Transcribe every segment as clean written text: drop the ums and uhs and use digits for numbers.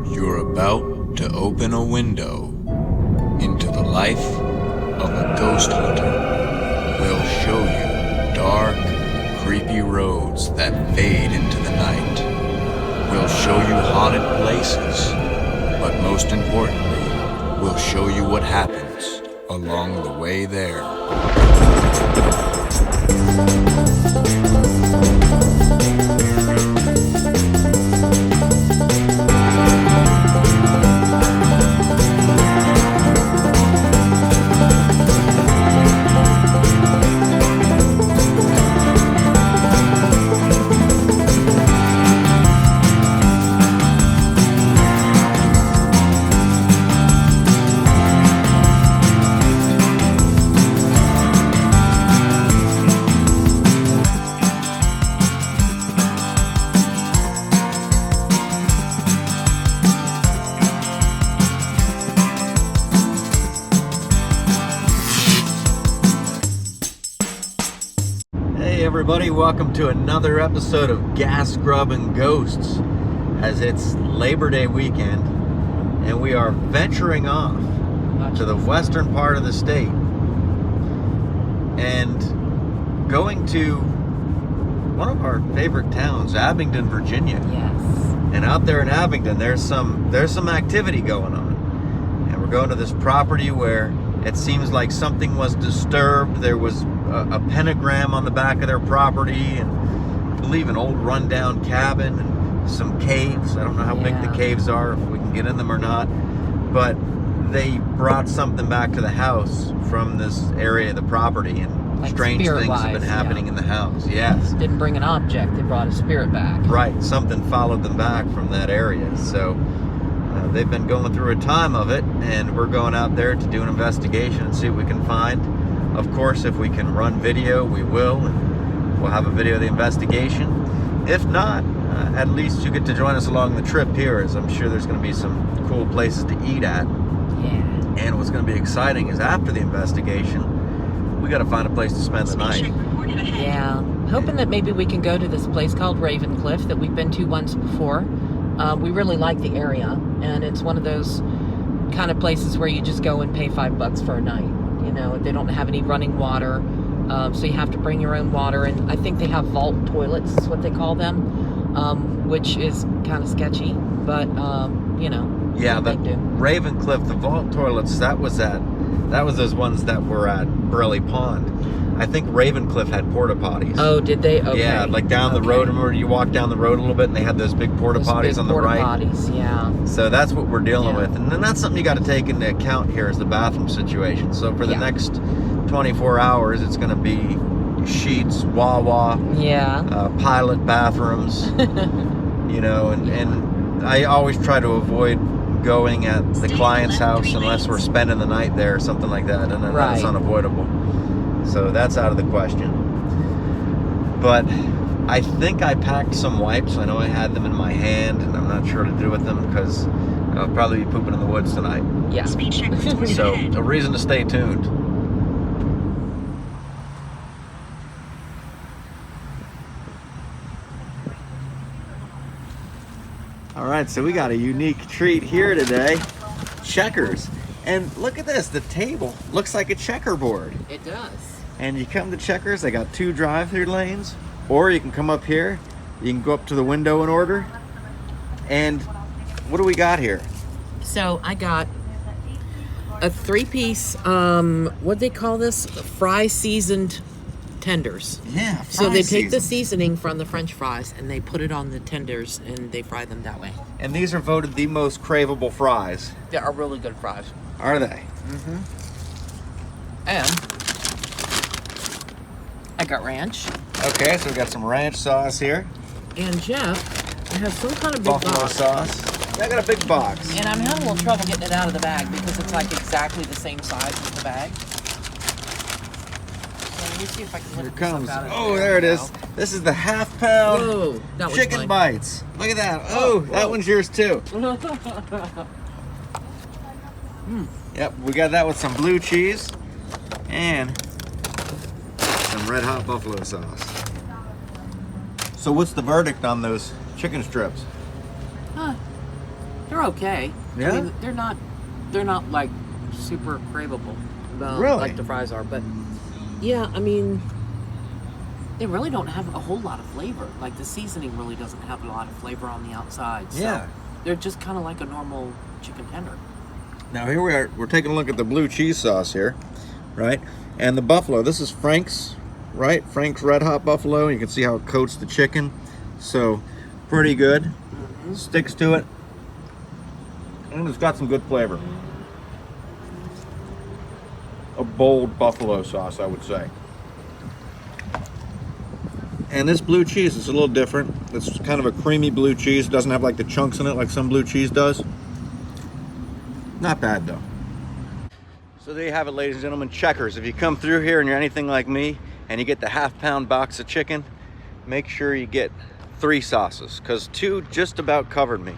You're about to open a window into the life of a ghost hunter. We'll show you dark, creepy roads that fade into the night. We'll show you haunted places, but most importantly, we'll show you what happens along the way there. Everybody, welcome to another episode of Gas, Grub, and Ghosts, as it's Labor Day weekend and we are venturing off to the western part of the state and going to one of our favorite towns, Abingdon, Virginia. Yes. And out there in Abingdon, there's some activity going on, and we're going to this property where it seems like something was disturbed. There was a pentagram on the back of their property, and I believe an old rundown cabin and some caves. I don't know how big the caves are, if we can get in them or not, but they brought something back to the house from this area of the property, and like strange things have been happening in the house. Yes. Didn't bring an object, they brought a spirit back. Right, something followed them back from that area. So they've been going through a time of it, and we're going out there to do an investigation and see what we can find. Of course, if we can run video, we will, and we'll have a video of the investigation. If not, at least you get to join us along the trip here, as I'm sure there's going to be some cool places to eat at. Yeah. And what's going to be exciting is after the investigation, we got to find a place to spend the night. Yeah, hoping that maybe we can go to this place called Ravencliff that we've been to once before. We really like the area, and it's one of those kind of places where you just go and pay $5 for a night. You know, they don't have any running water, so you have to bring your own water. And I think they have vault toilets, is what they call them, which is kind of sketchy, but you know. Yeah, the Ravencliff, the vault toilets, that was those ones that were at Burley Pond. I think Ravencliff had porta potties. Oh, did they? Okay. Yeah, like down the road. Remember, you walk down the road a little bit, and they had those big porta potties on the right. Potties, yeah. So that's what we're dealing with, and then that's something you got to take into account here is the bathroom situation. So for the next 24 hours, it's going to be sheets, Wawa, pilot bathrooms, you know, and I always try to avoid going at the client's house unless we're spending the night there or something like that, and then that's unavoidable. So that's out of the question. But I think I packed some wipes. I know I had them in my hand, and I'm not sure what to do with them because I'll probably be pooping in the woods tonight. Yeah. So a reason to stay tuned. All right, so we got a unique treat here today. Checkers. And look at this, the table looks like a checkerboard. It does. And you come to Checkers, they got 2 drive-through lanes, or you can come up here, you can go up to the window and order. And what do we got here? So I got a 3-piece, what do they call this? Fry seasoned tenders. Yeah, so they take the seasoning from the French fries and they put it on the tenders and they fry them that way. And these are voted the most craveable fries. They are really good fries. Are they? Mm-hmm. And I got ranch. Okay, so we got some ranch sauce here. And Jeff has some kind of big buffalo box. Sauce. I got a big box. And I'm having a little trouble getting it out of the bag because it's like exactly the same size as the bag. So let me see if I can Here it comes. Oh, there it is. This is the half-pound chicken bites. Look at that. Oh, that one's yours too. Yep, we got that with some blue cheese and some red hot buffalo sauce. So what's the verdict on those chicken strips? They're They're okay. Yeah? I mean, they're not like super craveable. Really? Like the fries are, but yeah, I mean, they really don't have a whole lot of flavor. Like the seasoning really doesn't have a lot of flavor on the outside. So Yeah. they're just kind of like a normal chicken tender. Now here we are, we're taking a look at the blue cheese sauce here, right? And the buffalo, this is Frank's, right? Frank's Red Hot Buffalo. You can see how it coats the chicken. So, pretty good. Mm-hmm. Sticks to it. And it's got some good flavor. A bold buffalo sauce, I would say. And this blue cheese is a little different. It's kind of a creamy blue cheese. It doesn't have like the chunks in it like some blue cheese does. Not bad though. So there you have it, ladies and gentlemen, Checkers. If you come through here and you're anything like me and you get the half-pound box of chicken, make sure you get 3 sauces, because 2 just about covered me.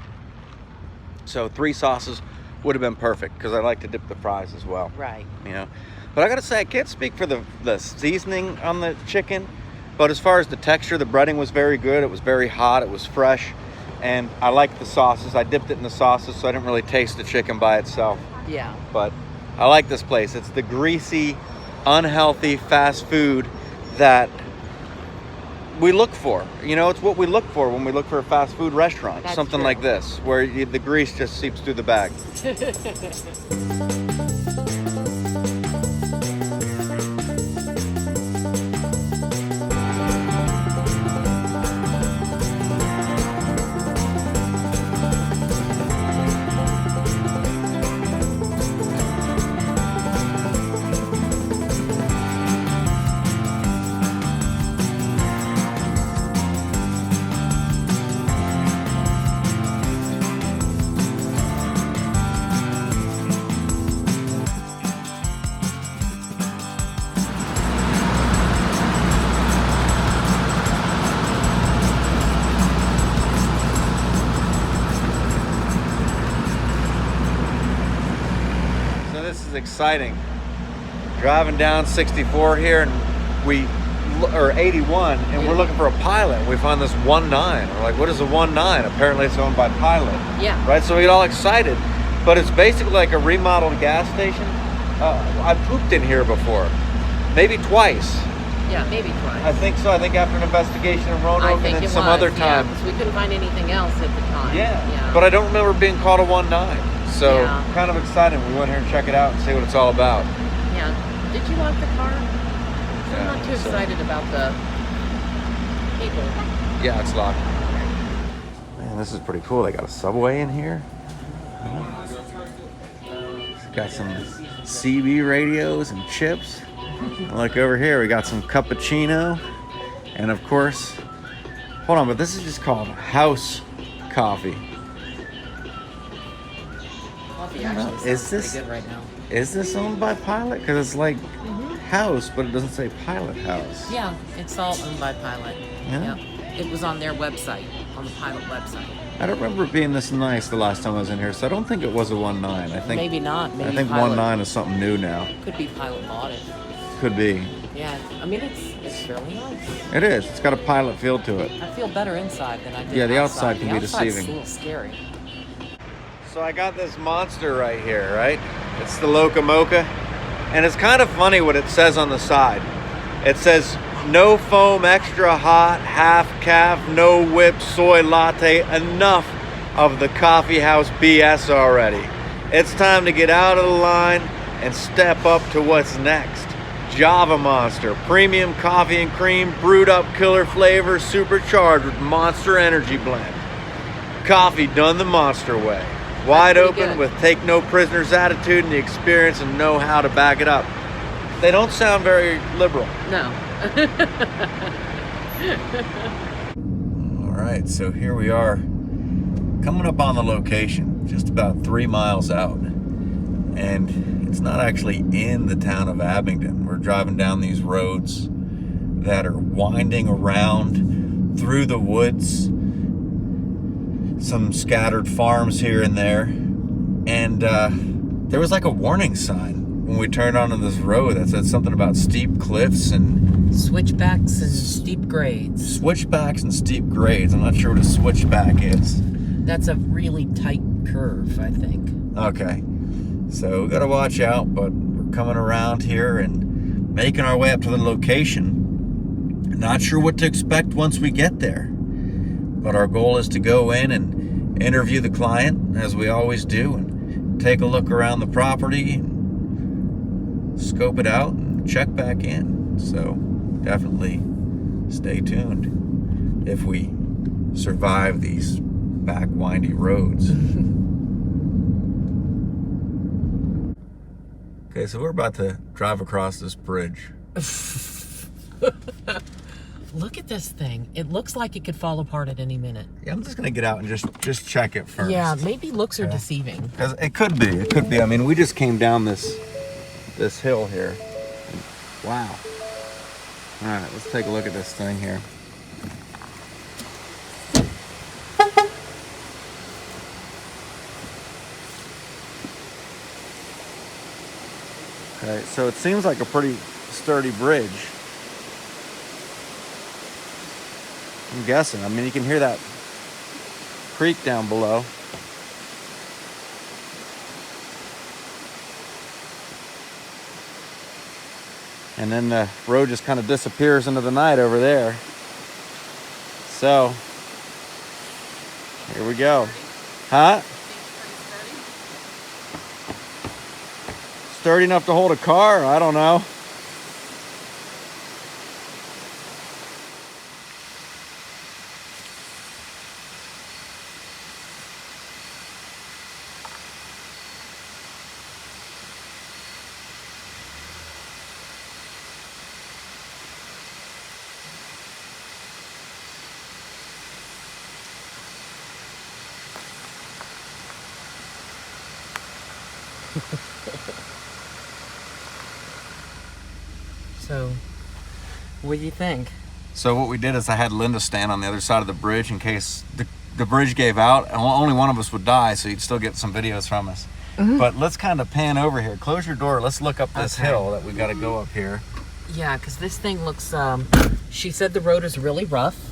So 3 sauces would have been perfect, because I like to dip the fries as well. Right. You know, but I gotta say, I can't speak for the seasoning on the chicken, but as far as the texture, the breading was very good. It was very hot, it was fresh, and I liked the sauces. I dipped it in the sauces, so I didn't really taste the chicken by itself. Yeah. But I like this place. It's the greasy, unhealthy fast food that we look for. You know, it's what we look for when we look for a fast food restaurant. That's something true. like this, where the grease just seeps through the bag. Exciting. Driving down 64 here, and or 81, and we're looking for a Pilot. We found this 1.9. We're like, what is a 1.9? Apparently it's owned by Pilot. Yeah. Right, so we get all excited, but it's basically like a remodeled gas station. I pooped in here before, maybe twice. Yeah, maybe twice. I think so. I think after an investigation in Roanoke, and then some other time. because we couldn't find anything else at the time. Yeah. But I don't remember being called a 1.9. So kind of exciting. We went here and check it out and see what it's all about. Yeah. Did you lock the car? I'm not too excited about the people. Yeah, it's locked. Man, this is pretty cool. They got a Subway in here. Got some CB radios and chips. Look over here. We got some cappuccino. And of course, hold on, but this is just called house coffee. Is this pretty good right now? Is this owned by Pilot? Because it's like house, but it doesn't say Pilot House. Yeah, it's all owned by Pilot. Yeah? It was on their website, on the Pilot website. I don't remember it being this nice the last time I was in here, so I don't think it was a 1.9. I think Maybe not. Maybe I think Pilot, 1.9 is something new now. Could be Pilot bought it. Could be. Yeah, I mean it's really nice. It is. It's got a Pilot feel to it. I feel better inside than I did. Yeah, the outside outside can be outside's deceiving. A little scary. So I got this monster right here, right? It's the Loca Mocha. And it's kind of funny what it says on the side. It says, no foam, extra hot, half calf, no whipped soy latte. Enough of the coffee house BS already. It's time to get out of the line and step up to what's next. Java Monster, premium coffee and cream, brewed up killer flavor, supercharged with Monster Energy Blend. Coffee done the Monster way. Wide open with take no prisoners attitude and the experience and know how to back it up. They don't sound very liberal. No. All right, so here we are coming up on the location, just about 3 miles out. And it's not actually in the town of Abingdon. We're driving down these roads that are winding around through the woods, some scattered farms here and there, and there was like a warning sign when we turned onto this road that said something about steep cliffs and switchbacks and steep grades. Switchbacks and steep grades. I'm not sure what a switchback is. That's a really tight curve, I think. Okay. So we got to watch out, but we're coming around here and making our way up to the location. Not sure what to expect once we get there. But our goal is to go in and interview the client, as we always do, and take a look around the property, and scope it out, and check back in. So definitely stay tuned if we survive these back windy roads. Okay, so we're about to drive across this bridge. Look at this thing. It looks like it could fall apart at any minute. Yeah, I'm just gonna get out and just check it first. Yeah, maybe looks are deceiving. Because it could be. It could be. I mean, we just came down this hill here. Wow. All right, let's take a look at this thing here. Okay, so it seems like a pretty sturdy bridge. I'm guessing. I mean, you can hear that creek down below. And then the road just kind of disappears into the night over there. So, here we go. Huh? Sturdy enough to hold a car? I don't know. So, what do you think? So what we did is I had Linda stand on the other side of the bridge in case the bridge gave out, and only one of us would die, so you'd still get some videos from us. Mm-hmm. But let's kind of pan over here. Close your door. Let's look up this hill that we got to go up here. Yeah, because this thing looks, she said the road is really rough.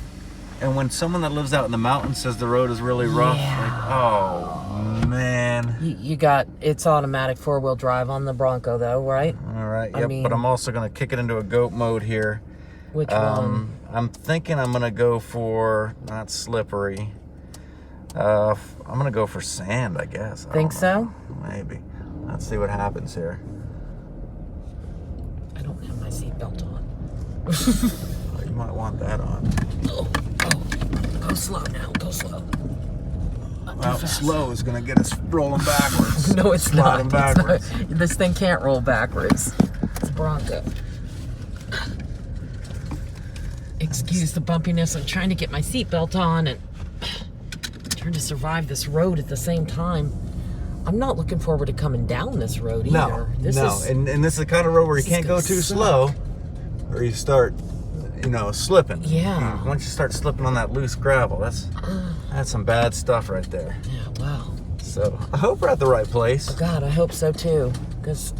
And when someone that lives out in the mountains says the road is really rough, like, oh, man. You got, it's automatic 4-wheel drive on the Bronco, though, right? All right, yep, but I'm also going to kick it into a goat mode here. Which one? I'm thinking I'm going to go for, not slippery. I'm going to go for sand, I guess. Think so? Maybe. Let's see what happens here. I don't have my seatbelt on. Oh, you might want that on. Oh, go slow now, go slow. Well, slow is going to get us rolling backwards. No, it's not. Backwards. This thing can't roll backwards. It's a Bronco. Excuse the bumpiness. I'm trying to get my seatbelt on and trying to survive this road at the same time. I'm not looking forward to coming down this road either. And this is the kind of road where you can't go too slow, or you start, slipping. Yeah. Once you start slipping on that loose gravel, that's some bad stuff right there. Yeah, wow. So I hope we're at the right place. Oh God, I hope so too. Because,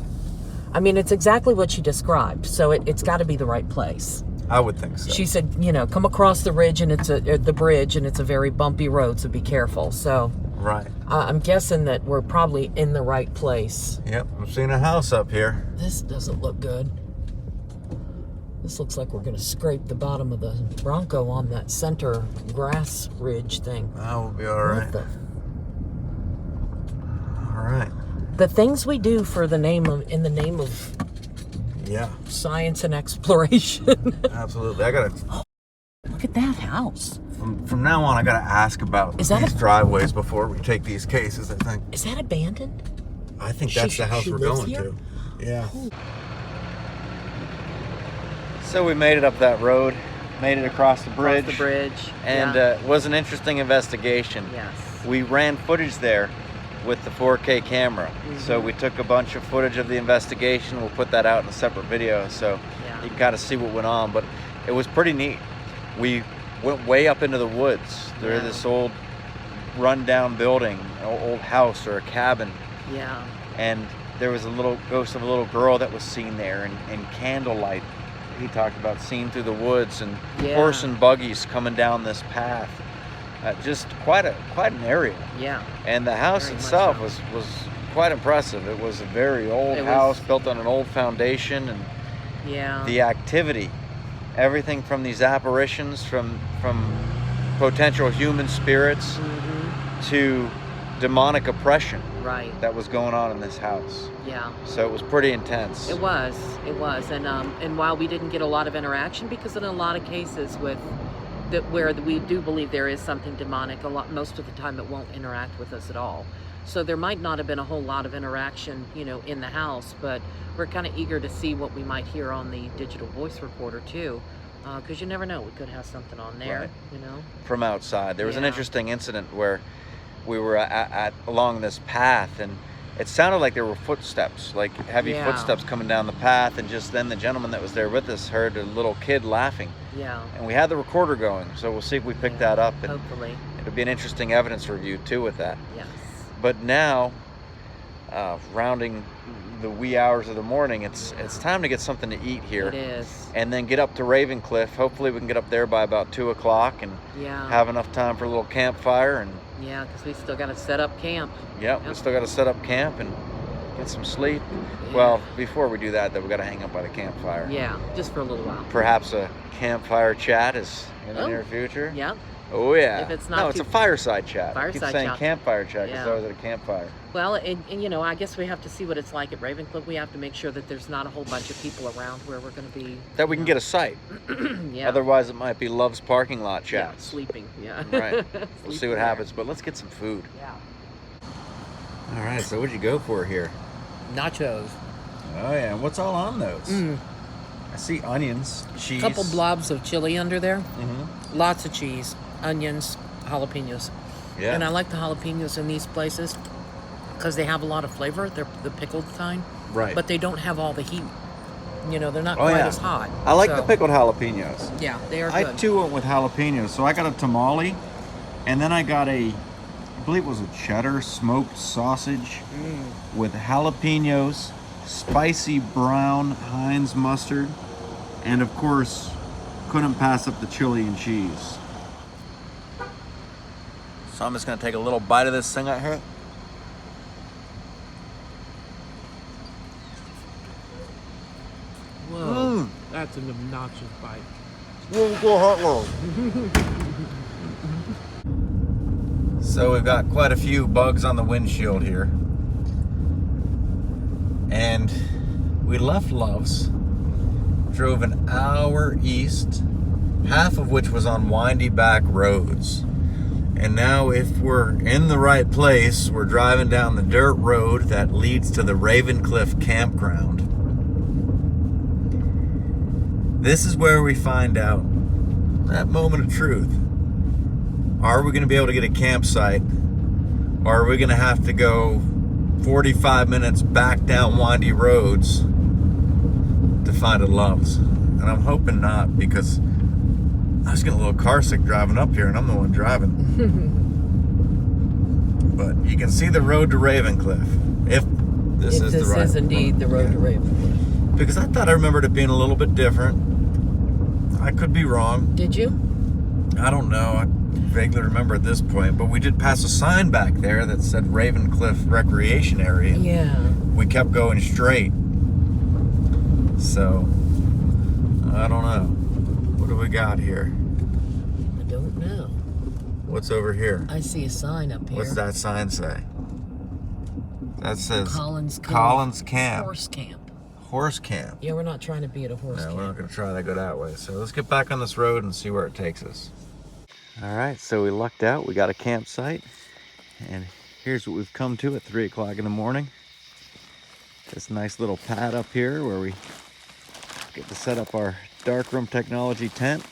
it's exactly what she described. So it's got to be the right place. I would think so. She said, come across the ridge and it's the bridge and it's a very bumpy road, so be careful. So right. I'm guessing that we're probably in the right place. Yep, I'm seeing a house up here. This doesn't look good. This looks like we're going to scrape the bottom of the Bronco on that center grass ridge thing. That will be all right. All right. The things we do in the name of science and exploration. Absolutely. I gotta look at that house. From now on, I gotta ask about these driveways before we take these cases. I think. Is that abandoned? I think that's the house we're going to. Yeah. Ooh. So we made it up that road, made it across the bridge. And it was an interesting investigation. Yes. We ran footage there with the 4K camera. Mm-hmm. So we took a bunch of footage of the investigation. We'll put that out in a separate video so you can kind of see what went on. But it was pretty neat. We went way up into the woods. There's this old rundown building, an old house or a cabin. Yeah. And there was a little ghost of a little girl that was seen there in candlelight. He talked about seeing through the woods and horse and buggies coming down this path. just quite an area. Yeah. And the house itself was quite impressive. It was a very old house built on an old foundation, and the activity, everything from these apparitions, from potential human spirits to demonic oppression that was going on in this house. Yeah. So it was pretty intense. It was. And while we didn't get a lot of interaction, because in a lot of cases where we do believe there is something demonic, most of the time it won't interact with us at all. So there might not have been a whole lot of interaction, in the house, but we're kind of eager to see what we might hear on the digital voice recorder too, because you never know, we could have something on there, From outside. There was an interesting incident where we were along this path, and it sounded like there were footsteps, like heavy footsteps coming down the path, and just then the gentleman that was there with us heard a little kid laughing. Yeah. And we had the recorder going, so we'll see if we pick that up. And hopefully. It'll be an interesting evidence review too with that. Yes. But now, rounding the wee hours of the morning, it's time to get something to eat here. It is. And then get up to Ravencliff. Hopefully we can get up there by about 2 o'clock and have enough time for a little campfire. And yeah, because we still got to set up camp. Yep, we still got to set up camp and get some sleep. Well, before we do that, though, we got to hang up by the campfire. Yeah, just for a little while. Perhaps a campfire chat is in the near future. Yeah. Oh yeah. If it's not it's a fireside chat. Fireside I keep saying chat. Campfire chat because I was at a campfire. Well, and I guess we have to see what it's like at Ravencliff. We have to make sure that there's not a whole bunch of people around where we're going to be. That we can get a site. Yeah. Otherwise, it might be Love's parking lot chats. Yeah, sleeping. Yeah. Right. We'll see what happens, but let's get some food. Yeah. All right. So what'd you go for here? Nachos. Oh yeah. And what's all on those? I see onions, cheese. A couple blobs of chili under there. Lots of cheese, onions, jalapenos. Yeah. And I like the jalapenos in these places because they have a lot of flavor. They're the pickled kind. Right. But they don't have all the heat. They're not quite as hot. I like the pickled jalapenos. Yeah, they are good. I too went with jalapenos. So I got a tamale, and then I got I believe it was a cheddar smoked sausage with jalapenos, spicy brown Heinz mustard, and of course, couldn't pass up the chili and cheese. So I'm just gonna take a little bite of this thing out here. Whoa, that's an obnoxious bite. So we've got quite a few bugs on the windshield here. And we left Love's, drove an hour east, half of which was on windy back roads. And now if we're in the right place, we're driving down the dirt road that leads to the Ravencliff campground. This is where we find out that moment of truth. Are we going to be able to get a campsite? Or are we going to have to go 45 minutes back down windy roads to find a Love's? And I'm hoping not, because I was getting a little car sick driving up here, and I'm the one driving. But you can see the road to Ravencliff, if this is the right one. This is indeed the road to Ravencliff. Because I thought I remembered it being a little bit different. I could be wrong. Did you? I don't know. I vaguely remember at this point, but we did pass a sign back there that said Ravencliff Recreation Area. Yeah. We kept going straight. So, I don't know. What do we got here? I don't know. What's over here? I see a sign up here. What's that sign say? That says Collins Camp. Horse Camp. Horse camp. Yeah, we're not trying to be at a horse camp. No, we're not going to try to go that way. So let's get back on this road and see where it takes us. All right, so we lucked out. We got a campsite. And here's what we've come to at 3 o'clock in the morning. This nice little pad up here where we get to set up our darkroom technology tent.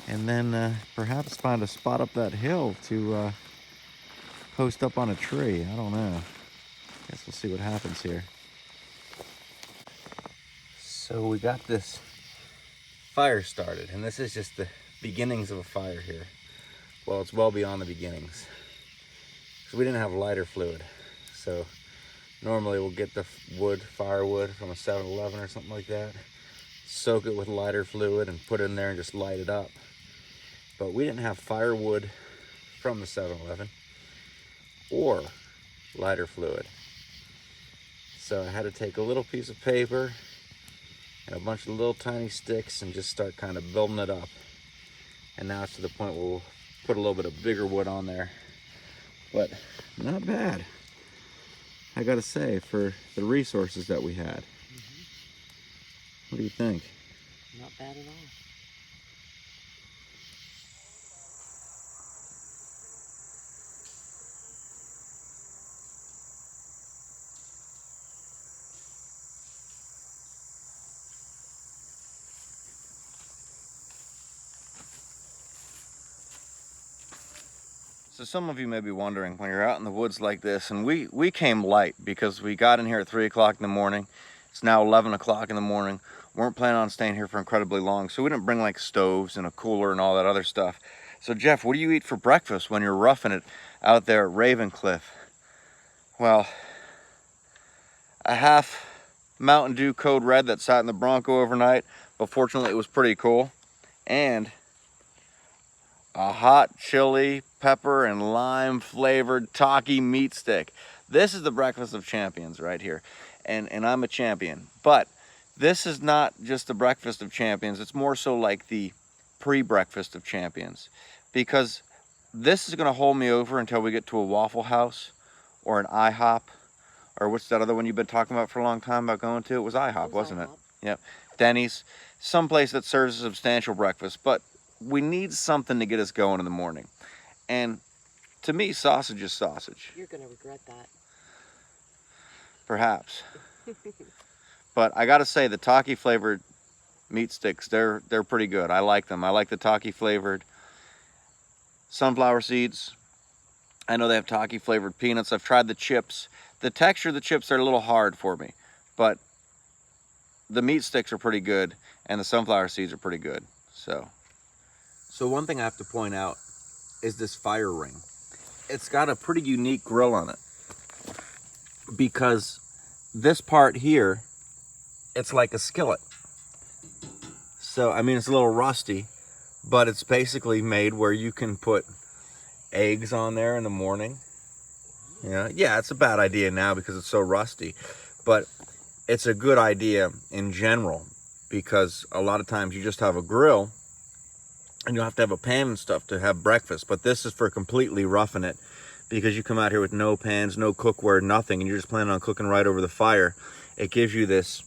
And then perhaps find a spot up that hill to post up on a tree. I don't know. Guess we'll see what happens here. So we got this fire started, and this is just the beginnings of a fire here. Well, it's well beyond the beginnings. So we didn't have lighter fluid. So normally we'll get the firewood from a 7-Eleven or something like that, soak it with lighter fluid and put it in there and just light it up. but we didn't have firewood from the 7-Eleven or lighter fluid. So I had to take a little piece of paper and a bunch of little tiny sticks and just start kind of building it up. And now it's to the point where we'll put a little bit of bigger wood on there. But not bad, I gotta say, for the resources that we had. What do you think? Not bad at all. So some of you may be wondering, when you're out in the woods like this, and we came light because we got in here at 3 o'clock in the morning. It's now 11 o'clock in the morning. We weren't planning on staying here for incredibly long, so we didn't bring like stoves and a cooler and all that other stuff. So Jeff, what do you eat for breakfast when you're roughing it out there at Raven Cliff? Well, a half Mountain Dew Code Red that sat in the Bronco overnight, but fortunately it was pretty cool. And a hot chili, pepper, and lime flavored Taki meat stick. This is the breakfast of champions right here. And I'm a champion. But this is not just the breakfast of champions. It's more so like the pre-breakfast of champions. Because this is going to hold me over until we get to a Waffle House or an IHOP. Or what's that other one you've been talking about for a long time about going to? It was IHOP, wasn't it? Yep. Denny's. Someplace that serves a substantial breakfast. But we need something to get us going in the morning. And to me, sausage is sausage. You're going to regret that. Perhaps. But I gotta say, the Taki flavored meat sticks, they're pretty good. I like them. I like the Taki flavored sunflower seeds. I know they have Taki flavored peanuts. I've tried the chips. The texture of the chips are a little hard for me, but the meat sticks are pretty good, and the sunflower seeds are pretty good. So one thing I have to point out is this fire ring. It's got a pretty unique grill on it, because this part here, it's like a skillet. So, I mean, it's a little rusty, but it's basically made where you can put eggs on there in the morning. Yeah, it's a bad idea now because it's so rusty, but it's a good idea in general, because a lot of times you just have a grill and you'll have to have a pan and stuff to have breakfast. But this is for completely roughing it, because you come out here with no pans, no cookware, nothing, and you're just planning on cooking right over the fire. It gives you this,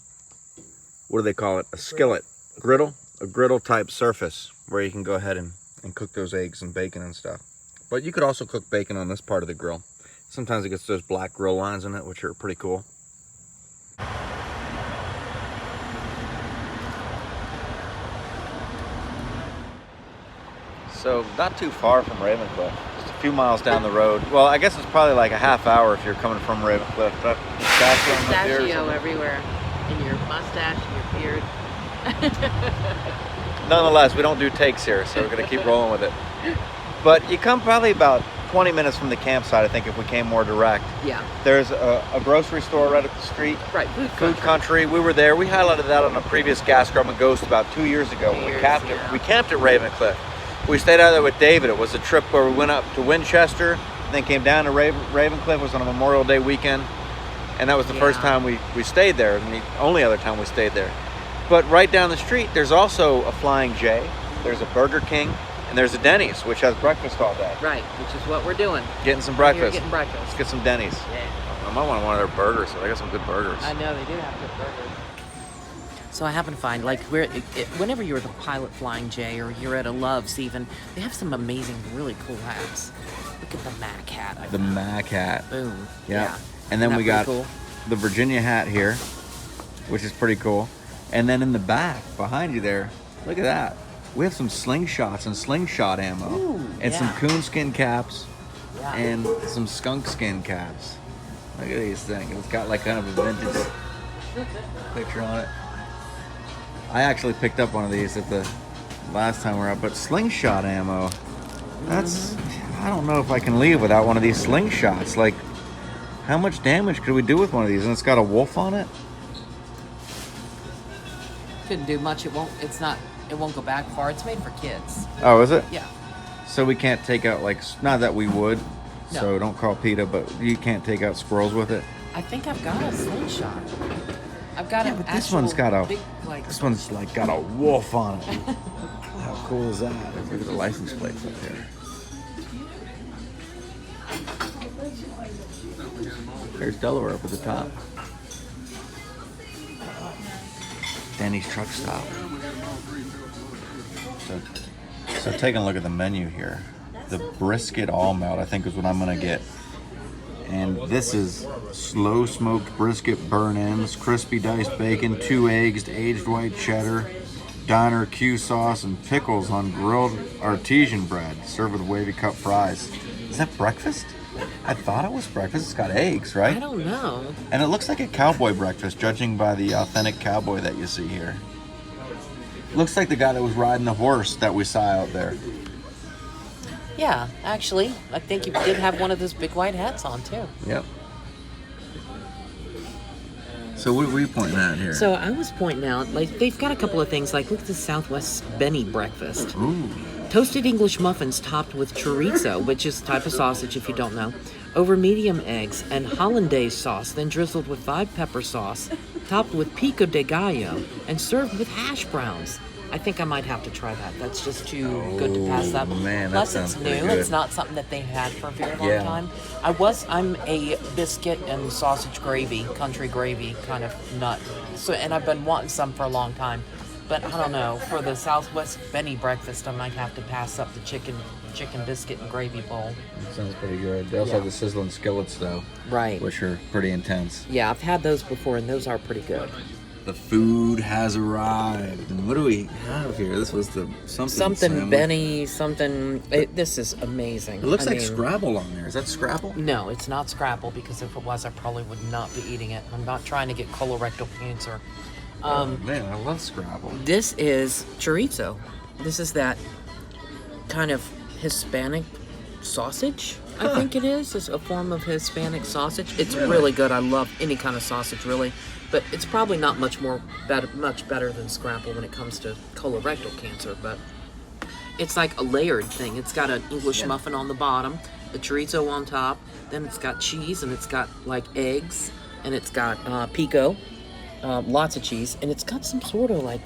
what do they call it? A skillet. Griddle? A griddle type surface where you can go ahead and cook those eggs and bacon and stuff. But you could also cook bacon on this part of the grill. Sometimes it gets those black grill lines in it, which are pretty cool. So not too far from Raven Cliff, just a few miles down the road. Well, I guess it's probably like a half hour if you're coming from Raven Cliff. Pistachio everywhere, in your mustache, in your beard. Nonetheless, we don't do takes here, so we're gonna keep rolling with it. But you come probably about 20 minutes from the campsite, I think, if we came more direct. Yeah. There's a grocery store right up the street. Right, Food Country. We were there. We highlighted that on a previous Gas Grub and Ghost about 2 years ago. We camped at Raven Cliff. We stayed out there with David. It was a trip where we went up to Winchester, then came down to Raven Cliff. It was on a Memorial Day weekend, and that was the first time we stayed there, and the only other time we stayed there. But right down the street, there's also a Flying J, there's a Burger King, and there's a Denny's, which has breakfast all day. Right, which is what we're doing. Getting some breakfast. Getting breakfast. Let's get some Denny's. Yeah. I might want one of their burgers, so they got some good burgers. I know, they do have good burgers. So I happen to find, like, whenever you're at the Pilot Flying J, or you're at a Love's even, they have some amazing, really cool hats. Look at the Mac hat. The Mac hat. Boom. Yeah. And then we got the Virginia hat here, which is pretty cool. And then in the back, behind you there, look at that. We have some slingshots and slingshot ammo. Ooh, and some coonskin caps and some skunk skin caps. Look at these things. It's got like kind of a vintage picture on it. I actually picked up one of these at the last time we were out, but slingshot ammo, that's, I don't know if I can leave without one of these slingshots. Like, how much damage could we do with one of these? And it's got a wolf on it? Couldn't do much. It won't go back far. It's made for kids. Oh, is it? Yeah. So we can't take out, like, not that we would, No. so don't call PETA, but you can't take out squirrels with it? I think I've got a slingshot. I've got an but actual this one's got a, big, like, this one's like got a wolf on it. How cool is that? Look at the license plates up here. There's Delaware up at the top. Denny's truck stop. So taking a look at the menu here. The brisket all melt, I think, is what I'm gonna get. And this is slow smoked brisket burn ends, crispy diced bacon, 2 eggs, aged white cheddar, diner Q sauce, and pickles on grilled artesian bread, served with wavy cut fries. Is that breakfast? I thought it was breakfast. It's got eggs, right? I don't know. And it looks like a cowboy breakfast, judging by the authentic cowboy that you see here. Looks like the guy that was riding the horse that we saw out there. Yeah, actually, I think you did have one of those big white hats on, too. Yep. So what were you pointing at here? So I was pointing out, like, they've got a couple of things, like, look at the Southwest Benny breakfast. Ooh. Toasted English muffins topped with chorizo, which is a type of sausage if you don't know, over medium eggs, and hollandaise sauce, then drizzled with 5 pepper sauce, topped with pico de gallo, and served with hash browns. I think I might have to try that. That's just too good to pass up. Man, that Plus, sounds it's pretty new. good. It's not something that they've had for a very long time. I'm a biscuit and sausage gravy, country gravy kind of nut. So, and I've been wanting some for a long time. But I don't know. For the Southwest Benny breakfast, I might have to pass up the chicken biscuit and gravy bowl. That sounds pretty good. They also have the sizzling skillets, though. Right. Which are pretty intense. Yeah, I've had those before, and those are pretty good. The food has arrived. And what do we have here? This was the something sandwich. Benny, something. This is amazing. It looks like Scrabble on there. Is that Scrabble? No, it's not Scrabble, because if it was, I probably would not be eating it. I'm not trying to get colorectal cancer. Man, I love Scrabble. This is chorizo. This is that kind of Hispanic sausage, I think it is. It's a form of Hispanic sausage. It's really good. I love any kind of sausage, really. But it's probably not much better than Scrabble when it comes to colorectal cancer. But it's like a layered thing. It's got an English muffin on the bottom, the chorizo on top, then it's got cheese, and it's got like eggs, and it's got pico. Lots of cheese, and it's got some sort of like,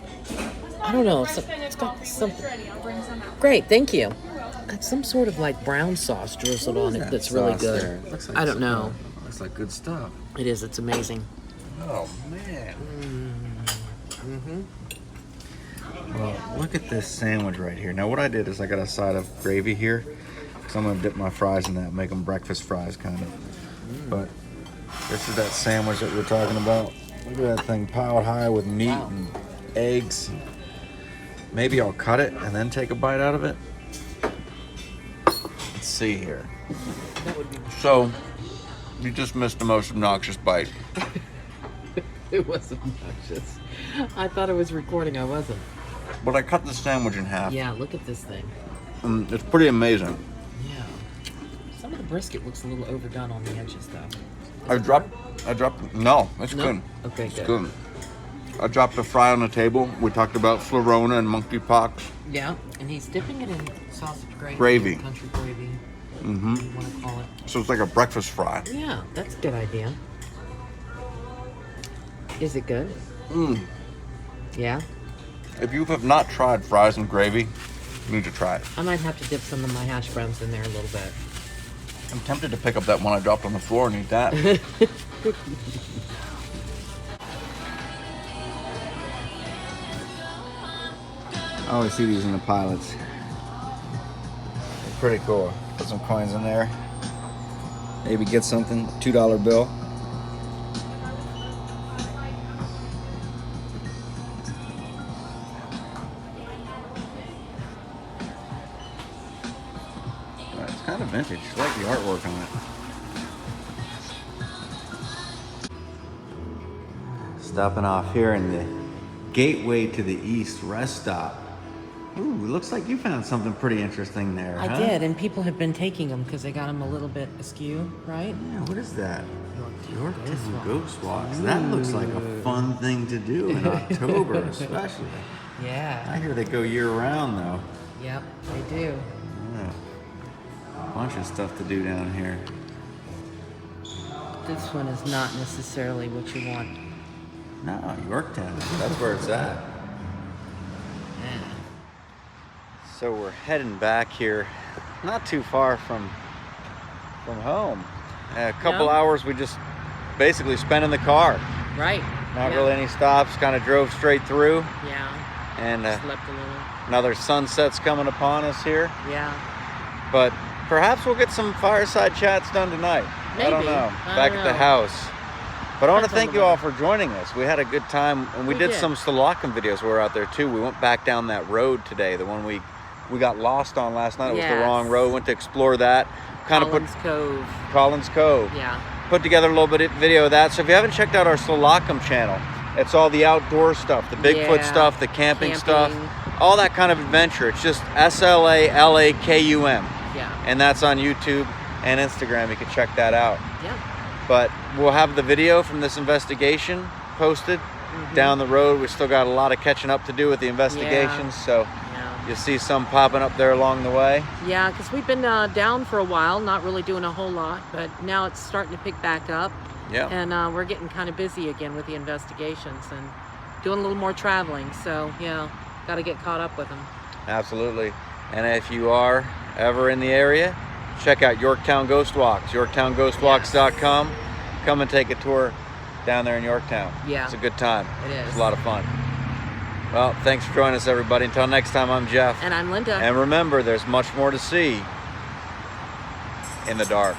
I don't know, it's got something. Great, thank you. Got some sort of like brown sauce drizzled on it that's really good. Looks like I don't know. Looks like good stuff. It is, it's amazing. Oh, man. Well, look at this sandwich right here. Now, what I did is I got a side of gravy here, because I'm going to dip my fries in that, make them breakfast fries, kind of. But this is that sandwich that we're talking about. Look at that thing piled high with meat and eggs. Maybe I'll cut it and then take a bite out of it. Let's see here. So, you just missed the most obnoxious bite. It was obnoxious. I thought it was recording, I wasn't. But I cut the sandwich in half. Yeah, look at this thing. It's pretty amazing. Yeah. Some of the brisket looks a little overdone on the edges, though. I dropped, no, it's good. Okay, It's good. I dropped a fry on the table. We talked about Florona and monkeypox. Yeah, and he's dipping it in sausage gravy. Gravy. Country gravy. Mm-hmm. What do you want to call it? So it's like a breakfast fry. Yeah, that's a good idea. Is it good? Yeah? If you have not tried fries and gravy, you need to try it. I might have to dip some of my hash browns in there a little bit. I'm tempted to pick up that one I dropped on the floor and eat that. I always see these in the pilots. They're pretty cool. Put some coins in there. Maybe get something. $2 bill. It's kind of vintage. I like the artwork on it. Stopping off here in the Gateway to the East rest stop. Ooh, looks like you found something pretty interesting there, I did, and people have been taking them because they got them a little bit askew, right? Yeah, what is that? Yorktown Ghost Walks. That looks like a fun thing to do in October, especially. Yeah. I hear they go year round, though. Yep, they do. Yeah. Bunch of stuff to do down here. This one is not necessarily what you want. No, Yorktown. That's where it's at. Yeah. So we're heading back here, not too far from home. A couple hours we just basically spent in the car. Right. Not really any stops, kind of drove straight through. Yeah. And slept a little. Another sunset's coming upon us here. Yeah. But perhaps we'll get some fireside chats done tonight. Maybe. I don't know. Back at the house. But I want to thank you all for joining us. We had a good time, and we did some Slocum videos. We were out there too. We went back down that road today, the one we got lost on last night. It was the wrong road. Went to explore that. Collins Cove. Collins Cove. Yeah. Put together a little bit of video of that. So if you haven't checked out our Slocum channel, it's all the outdoor stuff, the Bigfoot stuff, the camping stuff, all that kind of adventure. It's just SLALAKUM. Yeah. And that's on YouTube and Instagram. You can check that out. Yeah. But we'll have the video from this investigation posted down the road. We still got a lot of catching up to do with the investigations, so you'll see some popping up there along the way. Yeah, because we've been down for a while, not really doing a whole lot, but now it's starting to pick back up. Yeah. And we're getting kind of busy again with the investigations and doing a little more traveling. So, yeah, got to get caught up with them. Absolutely. And if you are ever in the area, check out Yorktown Ghost Walks, yorktownghostwalks.com. Come and take a tour down there in Yorktown. Yeah. It's a good time. It is. It's a lot of fun. Well, thanks for joining us, everybody. Until next time, I'm Jeff. And I'm Linda. And remember, there's much more to see in the dark.